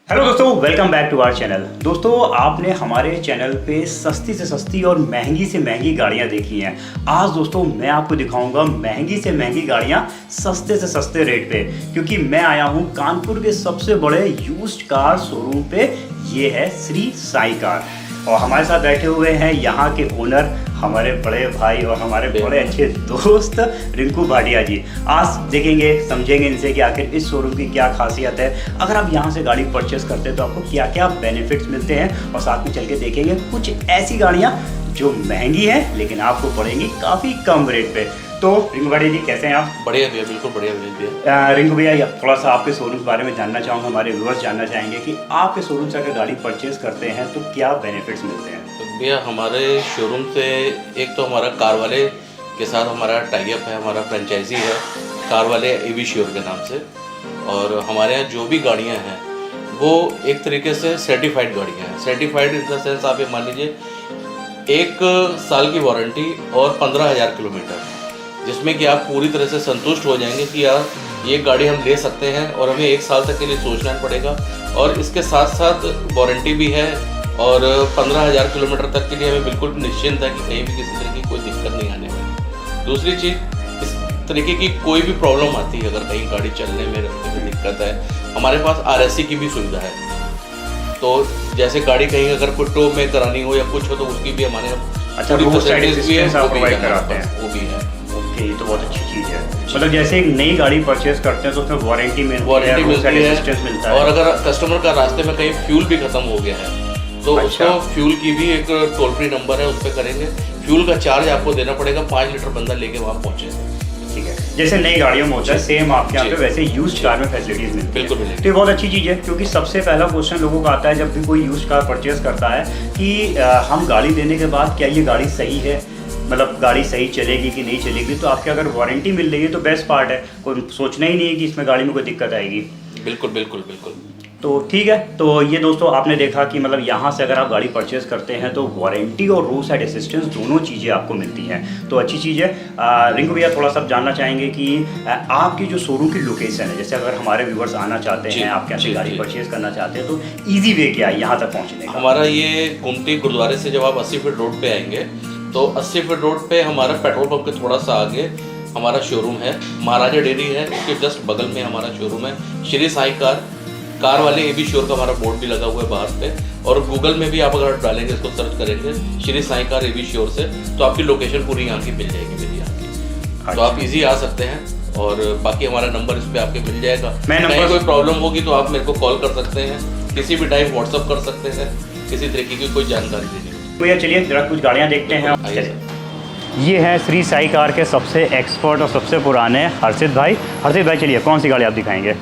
Hello दोस्तों, welcome back to our channel. दोस्तों, आपने हमारे चैनल पे सस्ती से सस्ती और महंगी से महंगी गाड़ियां देखी हैं। आज दोस्तों मैं आपको दिखाऊंगा महंगी से महंगी गाड़ियां सस्ते से सस्ते रेट पे, क्योंकि मैं आया हूं कानपुर के सबसे बड़े यूज्ड कार शोरूम पे। ये है श्री साई कार और हमारे साथ बैठे हुए हैं यहाँ के ओनर, हमारे बड़े भाई और हमारे बड़े अच्छे दोस्त रिंकू भाटिया जी। आज देखेंगे, समझेंगे इनसे कि आखिर इस शोरूम की क्या खासियत है, अगर आप यहाँ से गाड़ी परचेस करते हैं तो आपको क्या क्या बेनिफिट्स मिलते हैं, और साथ में चल के देखेंगे कुछ ऐसी गाड़ियाँ जो महंगी हैं लेकिन आपको पड़ेंगी काफ़ी कम रेट पे। तो रिंकू भाटिया जी, कैसे हैं आप? बढ़िया भैया, बिल्कुल बढ़िया भैया। रिंकू भैया, थोड़ा सा आपके शोरूम के बारे में जानना चाहूँगा। हमारे व्यूअर्स जानना चाहेंगे कि आपके शोरूम से अगर गाड़ी परचेज करते हैं तो क्या बेनिफिट्स मिलते हैं? तो भैया हमारे शोरूम से एक तो हमारा कार वाले के साथ हमारा टाई अप है, हमारा फ्रेंचाइजी है कार वाले एवी श्योर के नाम से। और हमारे यहाँ जो भी गाड़ियाँ हैं वो एक तरीके से सर्टिफाइड गाड़ियाँ हैं। सर्टिफाइड इन द सेंस आप ये मान लीजिए 1 साल की वारंटी और 15,000 किलोमीटर, जिसमें कि आप पूरी तरह से संतुष्ट हो जाएंगे कि यार ये गाड़ी हम ले सकते हैं और हमें 1 साल तक के लिए सोचना नहीं पड़ेगा। और इसके साथ साथ वारंटी भी है और 15,000 किलोमीटर तक के लिए हमें बिल्कुल निश्चिंत है कि कहीं भी किसी तरह की कोई दिक्कत नहीं आने वाली। दूसरी चीज़, इस तरीके की कोई भी प्रॉब्लम आती है, अगर कहीं गाड़ी चलने में रखने में दिक्कत है, हमारे पास RSC की भी सुविधा है। तो जैसे गाड़ी कहीं अगर कोई टो में करानी हो या कुछ हो तो उसकी भी हमारे फैसिलिटीज भी है, प्रोवाइड कराते हैं, वो भी है। ओके, तो बहुत अच्छी चीज़ है। मतलब जैसे एक नई गाड़ी परचेज करते हैं तो उसमें वारंटी मिलती है और अगर कस्टमर का रास्ते में कहीं फ्यूल भी खत्म हो गया है तो उसको फ्यूल की भी एक टोल फ्री नंबर है, उस पर करेंगे। फ्यूल का चार्ज आपको देना पड़ेगा, 5 लीटर बंदा लेके वहाँ पहुँचे। ठीक है, जैसे नई गाड़ियों में होता है सेम आपके यहाँ पे वैसे यूज्ड कार में फैसिलिटीज मिलती है। बिल्कुल मिलेगी। तो ये बहुत अच्छी चीज़ है, क्योंकि सबसे पहला क्वेश्चन लोगों का आता है जब भी कोई यूज्ड कार परचेज करता है कि हम गाड़ी लेने के बाद क्या ये गाड़ी सही है, मतलब गाड़ी सही चलेगी कि नहीं चलेगी। तो आपके अगर वारंटी मिल रही है तो बेस्ट पार्ट है, कोई सोचना ही नहीं है कि इसमें गाड़ी में कोई दिक्कत आएगी। बिल्कुल बिल्कुल बिल्कुल। तो ठीक है, तो ये दोस्तों आपने देखा कि मतलब यहाँ से अगर आप गाड़ी परचेज करते हैं तो वारंटी और रोड साइड असिस्टेंस दोनों चीज़ें आपको मिलती हैं, तो अच्छी चीज़ है। रिंकू भैया, थोड़ा सा जानना चाहेंगे कि आपकी जो शोरूम की लोकेशन है, जैसे अगर हमारे व्यूवर्स आना चाहते हैं, आपके यहाँ से गाड़ी परचेज करना चाहते हैं, तो ईजी वे क्या है यहाँ तक पहुँचने का? हमारा ये कुमती गुरुद्वारे से जब आप 80 फीट रोड पे आएंगे तो 80 फीट रोड पे हमारा पेट्रोल पंप के थोड़ा सा आगे हमारा शोरूम है, महाराजा डेयरी है, उसके जस्ट बगल में हमारा शोरूम है श्री साई कार वाले एवी श्योर का हमारा बोर्ड भी लगा हुआ है बाहर पे। और गूगल में भी आप अगर डालेंगे, इसको सर्च करेंगे श्री साई कार एवी श्योर से, तो आपकी लोकेशन पूरी यहाँ की मिल जाएगी मेरी यहाँ की। तो आप इजी आ सकते हैं और बाकी हमारा नंबर इस पर आपके मिल जाएगा। कहीं कोई प्रॉब्लम होगी तो आप मेरे को कॉल कर सकते हैं, किसी भी टाइम व्हाट्सअप कर सकते हैं, किसी तरीके की कोई जानकारी देनी हो। भैया चलिए जरा कुछ गाड़ियाँ देखते हैं। ये है श्री साई कार के सबसे एक्सपर्ट और सबसे पुराने हर्षित भाई। हर्षित भाई, चलिए कौन सी गाड़ी आप दिखाएंगे?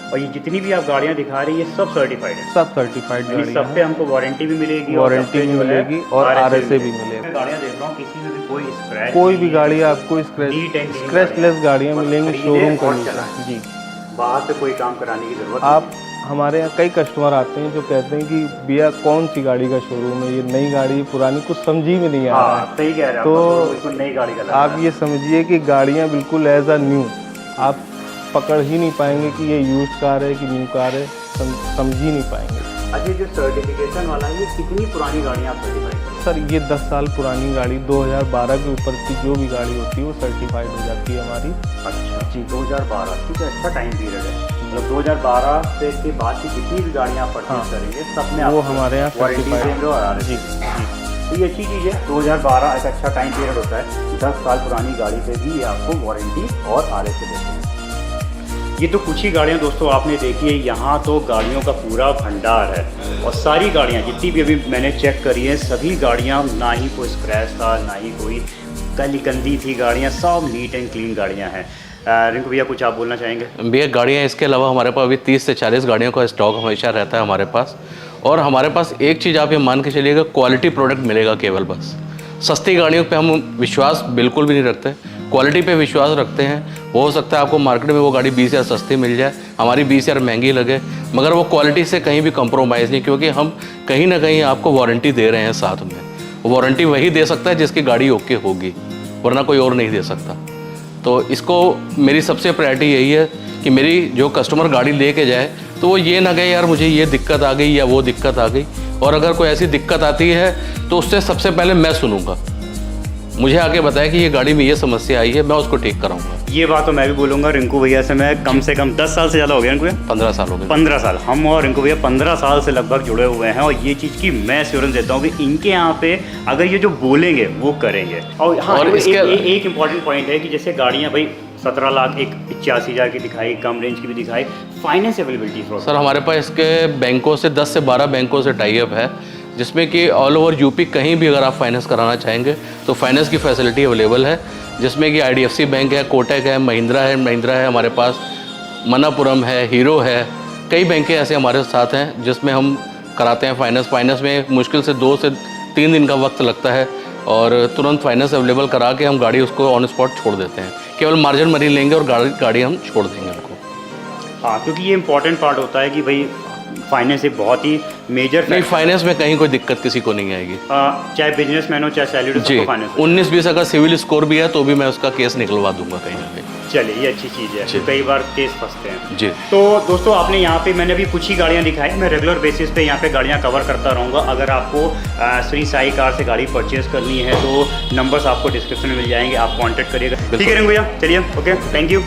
और ये जितनी भी आप गाड़ियाँ दिखा रही है सब सर्टिफाइड है? सब सर्टिफाइड गाड़ी है। सब पे हमको वारंटी भी मिलेगी, वारंटी भी मिलेगी और RSA भी मिलेगा। मैं गाड़ियाँ देख रहा हूँ, किसी में भी कोई स्क्रैच, कोई भी गाड़ी आपको स्क्रैचलेस गाड़ियाँ मिलेंगी शोरूम का जी। बाहर से कोई काम कराने की जरूरत आप हमारे यहाँ कई कस्टमर आते हैं जो कहते हैं कि भैया कौन सी गाड़ी का शोरूम है, ये नई गाड़ी पुरानी कुछ समझी में नहीं आ रहा है। सही कह रहे हैं, तो नई गाड़ी का आप ये समझिए कि गाड़ियाँ बिल्कुल एज अ न्यू, आप पकड़ ही नहीं पाएंगे कि ये यूज्ड कार है कि न्यू कार है, समझ ही नहीं पाएंगे। अच्छा, जो सर्टिफिकेशन वाला है, ये कितनी पुरानी गाड़ियाँ आप सर्टिफाइड करते हैं? सर ये 10 साल पुरानी गाड़ी, 2012 के ऊपर की जो भी गाड़ी होती है वो सर्टिफाइड हो जाती है हमारी। अच्छा जी, 2012, ठीक है, अच्छा टाइम पीरियड है। मतलब 2012 से के बाद की जितनी भी गाड़ियाँ आप परचेज करेंगे सब में वो हमारे यहाँ सर्टिफाइड और जी। तो ये अच्छी चीज़ है, 2012 एक अच्छा टाइम पीरियड होता है। 10 साल पुरानी गाड़ी पे भी आपको वारंटी और RSA देते हैं। ये तो कुछ ही गाड़ियाँ दोस्तों आपने देखी है, यहाँ तो गाड़ियों का पूरा भंडार है। और सारी गाड़ियाँ जितनी भी अभी मैंने चेक करी है, सभी गाड़ियाँ, ना ही कोई स्क्रैच था, ना ही कोई काली गंदी थी गाड़ियाँ, सब नीट एंड क्लीन गाड़ियाँ हैं। रिंकू भैया, कुछ आप बोलना चाहेंगे? भैया गाड़ियाँ इसके अलावा हमारे पास अभी 30 से 40 गाड़ियों का स्टॉक हमेशा रहता है हमारे पास। और हमारे पास एक चीज़ आप ये मान के चलिएगा, क्वालिटी प्रोडक्ट मिलेगा केवल। बस सस्ती गाड़ियों पे हम विश्वास बिल्कुल भी नहीं रखते। क्वालिटी पे विश्वास रखते हैं। हो सकता है आपको मार्केट में वो गाड़ी 20,000 सस्ती मिल जाए, हमारी 20,000 महंगी लगे, मगर वो क्वालिटी से कहीं भी कंप्रोमाइज़ नहीं, क्योंकि हम कहीं ना कहीं आपको वारंटी दे रहे हैं साथ में। वारंटी वही दे सकता है जिसकी गाड़ी ओके होगी, वरना कोई और नहीं दे सकता। तो इसको मेरी सबसे प्रायोरिटी यही है कि मेरी जो कस्टमर गाड़ी लेके जाए तो वो ये ना कहे यार मुझे ये दिक्कत आ गई या वो दिक्कत आ गई, और अगर कोई ऐसी दिक्कत आती है तो उससे सबसे पहले मैं सुनूंगा, मुझे आके बताया कि ये गाड़ी में ये समस्या आई है, मैं उसको ठीक कराऊंगा। ये बात तो मैं भी बोलूँगा। रिंकू भैया से मैं कम से कम 10 साल से ज़्यादा हो गया। रिंकू भैया 15 साल हो गए। 15 साल हम और रिंकू भैया 15 साल से लगभग जुड़े हुए हैं, और ये चीज़ की मैं एश्योरेंस देता हूँ कि इनके यहाँ पे अगर ये जो बोलेंगे वो करेंगे। और हाँ, और एक इम्पॉर्टेंट पॉइंट है कि जैसे गाड़ियाँ भाई 17 लाख, एक 85,000 की दिखाई, कम रेंज की भी दिखाई, फाइनेंस अवेलेबिलिटी सर हमारे पास इसके बैंकों से 10 से 12 बैंकों से टाई अप है, जिसमें कि ऑल ओवर यूपी कहीं भी अगर आप फाइनेंस कराना चाहेंगे तो फाइनेंस की फैसिलिटी अवेलेबल है, जिसमें कि IDFC बैंक है, कोटक है, महिंद्रा है हमारे पास, मनापुरम है, हीरो है, कई बैंकें ऐसे हमारे साथ हैं जिसमें हम कराते हैं फाइनेंस। फाइनेंस में मुश्किल से 2 से 3 दिन का वक्त लगता है, और तुरंत फाइनेंस अवेलेबल करा के हम गाड़ी उसको ऑन स्पॉट छोड़ देते हैं। केवल मार्जिन मनी लेंगे और गाड़ी हम छोड़ देंगे उनको। हाँ, क्योंकि ये इंपॉर्टेंट पार्ट होता है कि भाई फाइनेंस एक बहुत ही मेजर नहीं, फाइनेंस में कहीं कोई दिक्कत किसी को नहीं आएगी, चाहे बिजनेसमैन हो चाहे सैलरी जी। हो, फाइनेंस 19-20 अगर सिविल स्कोर भी है तो भी मैं उसका केस निकलवा दूंगा कहीं ना कहीं। चलिए, ये अच्छी चीज़ है, तो कई बार केस फंसते हैं जी। तो दोस्तों आपने यहाँ पे मैंने अभी कुछ ही गाड़ियाँ दिखाई, मैं रेगुलर बेसिस पे यहाँ पे गाड़ियाँ कवर करता रहूँगा। अगर आपको श्री साई कार से गाड़ी परचेज करनी है तो नंबर्स आपको डिस्क्रिप्शन में मिल जाएंगे, आप कॉन्टैक्ट करिएगा। ठीक है रिंकू भैया, चलिए, ओके, थैंक यू।